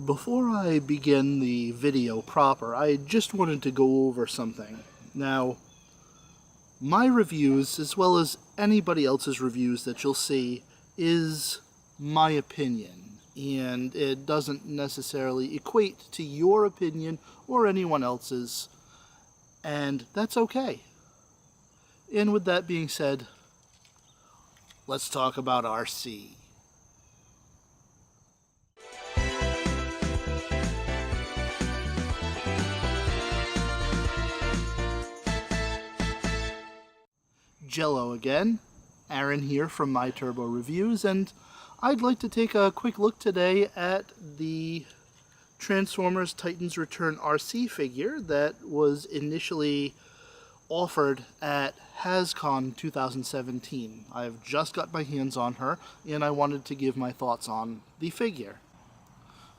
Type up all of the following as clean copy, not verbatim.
Before I begin the video proper, I just wanted to go over something. Now, my reviews, as well as anybody else's reviews that you'll see, is my opinion, and it doesn't necessarily equate to your opinion or anyone else's, and that's okay. And with that being said, let's talk about Arcee. Jello again, Aaron here from My Turbo Reviews, and I'd like to take a quick look today at the Transformers Titans Return Arcee figure that was initially offered at HasCon 2017. I've just got my hands on her, and I wanted to give my thoughts on the figure.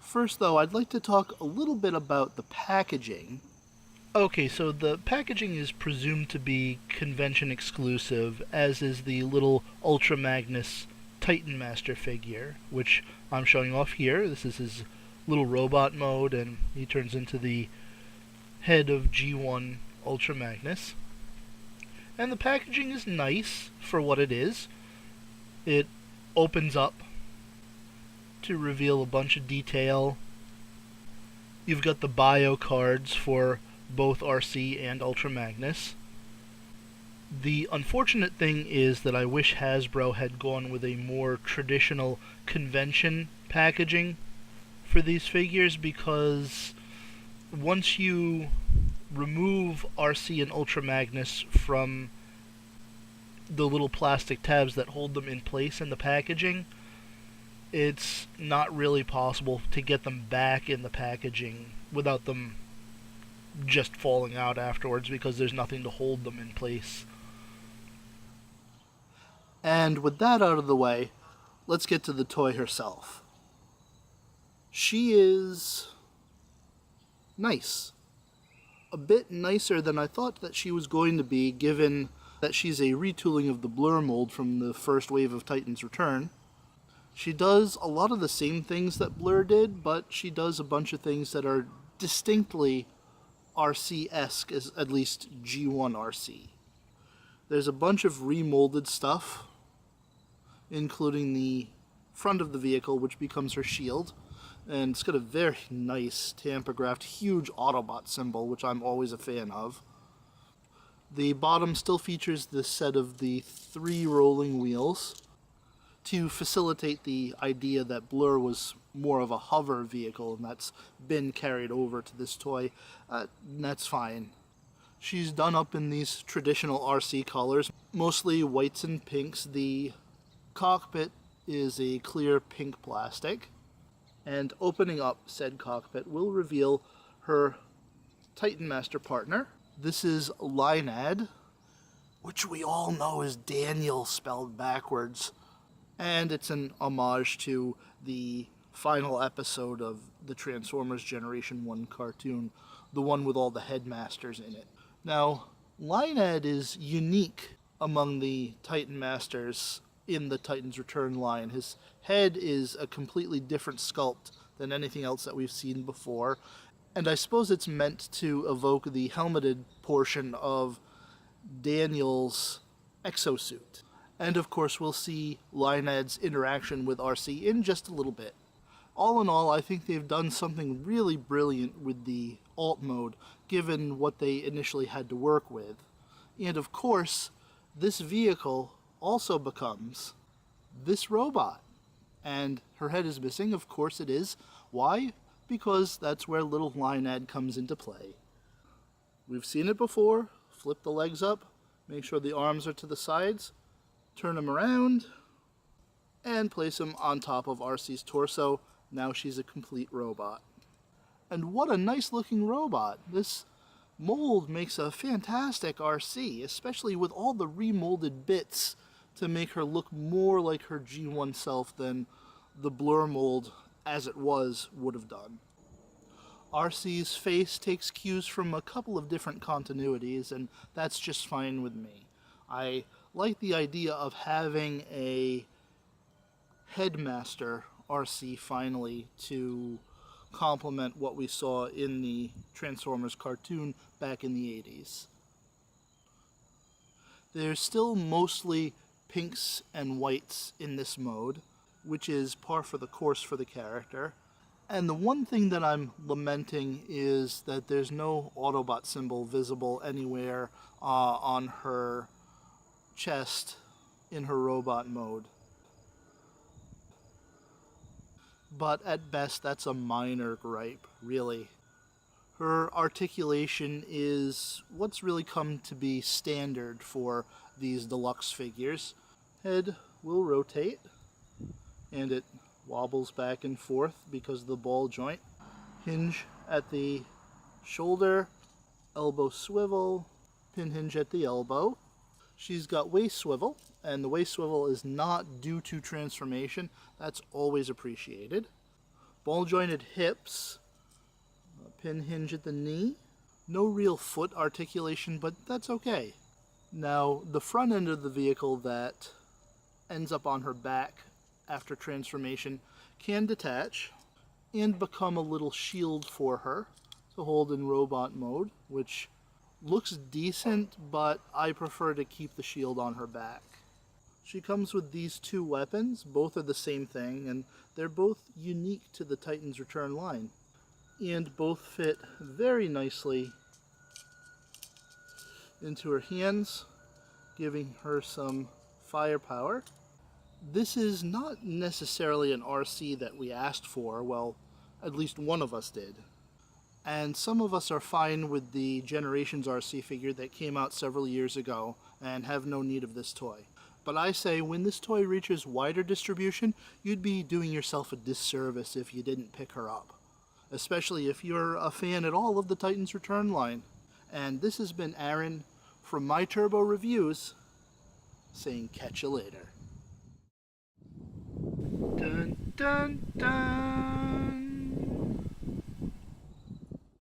First though, I'd like to talk a little bit about the packaging. Okay, so the packaging is presumed to be convention exclusive, as is the little Ultra Magnus Titan Master figure, which I'm showing off here. This is his little robot mode, and he turns into the head of G1 Ultra Magnus. And the packaging is nice for what it is. It opens up to reveal a bunch of detail. You've got the bio cards for both Arcee and Ultra Magnus. The unfortunate thing is that I wish Hasbro had gone with a more traditional convention packaging for these figures, because once you remove Arcee and Ultra Magnus from the little plastic tabs that hold them in place in the packaging, it's not really possible to get them back in the packaging without them just falling out afterwards, because there's nothing to hold them in place. And with that out of the way, let's get to the toy herself. She is nice. A bit nicer than I thought that she was going to be, given that she's a retooling of the Blur mold from the first wave of Titans Return. She does a lot of the same things that Blur did, but she does a bunch of things that are distinctly Arcee-esque, as at least G1 Arcee. There's a bunch of remolded stuff, including the front of the vehicle, which becomes her shield, and it's got a very nice tampographed huge Autobot symbol, which I'm always a fan of. The bottom still features the set of the 3 rolling wheels to facilitate the idea that Blur was more of a hover vehicle, and that's been carried over to this toy. That's fine. She's done up in these traditional Arcee colors, mostly whites and pinks. The cockpit is a clear pink plastic, and opening up said cockpit will reveal her Titan Master partner. This is Leinad, which we all know is Daniel spelled backwards, and it's an homage to the final episode of the Transformers Generation 1 cartoon, the one with all the headmasters in it. Now, Leinad is unique among the Titan Masters in the Titans Return line. His head is a completely different sculpt than anything else that we've seen before, and I suppose it's meant to evoke the helmeted portion of Daniel's exosuit. And of course we'll see Leinad's interaction with Arcee in just a little bit. All in all, I think they've done something really brilliant with the alt mode, given what they initially had to work with. And of course, this vehicle also becomes this robot. And her head is missing, of course it is. Why? Because that's where little Leinad comes into play. We've seen it before. Flip the legs up, make sure the arms are to the sides, turn them around, and place them on top of Arcee's torso. Now she's a complete robot. And what a nice looking robot. This mold makes a fantastic Arcee, especially with all the remolded bits to make her look more like her G1 self than the Blur mold as it was would have done. Arcee's face takes cues from a couple of different continuities, and that's just fine with me. I like the idea of having a headmaster Arcee finally to complement what we saw in the Transformers cartoon back in the 80s. There's still mostly pinks and whites in this mode, which is par for the course for the character. And the one thing that I'm lamenting is that there's no Autobot symbol visible anywhere on her chest in her robot mode. But at best, that's a minor gripe, really. Her articulation is what's really come to be standard for these deluxe figures. Head will rotate, and it wobbles back and forth because of the ball joint. Hinge at the shoulder, elbow swivel, pin hinge at the elbow. She's got waist swivel, and the waist swivel is not due to transformation. That's always appreciated. Ball jointed hips, pin hinge at the knee. No real foot articulation, but that's okay. Now, the front end of the vehicle that ends up on her back after transformation can detach and become a little shield for her to hold in robot mode, which looks decent, but I prefer to keep the shield on her back. She comes with these two weapons. Both are the same thing, and they're both unique to the Titans Return line. And both fit very nicely into her hands, giving her some firepower. This is not necessarily an Arcee that we asked for. Well, at least one of us did. And some of us are fine with the Generations Arcee figure that came out several years ago and have no need of this toy. But I say, when this toy reaches wider distribution, you'd be doing yourself a disservice if you didn't pick her up. Especially if you're a fan at all of the Titans Return line. And this has been Aaron from My Turbo Reviews, saying catch you later. Dun dun dun!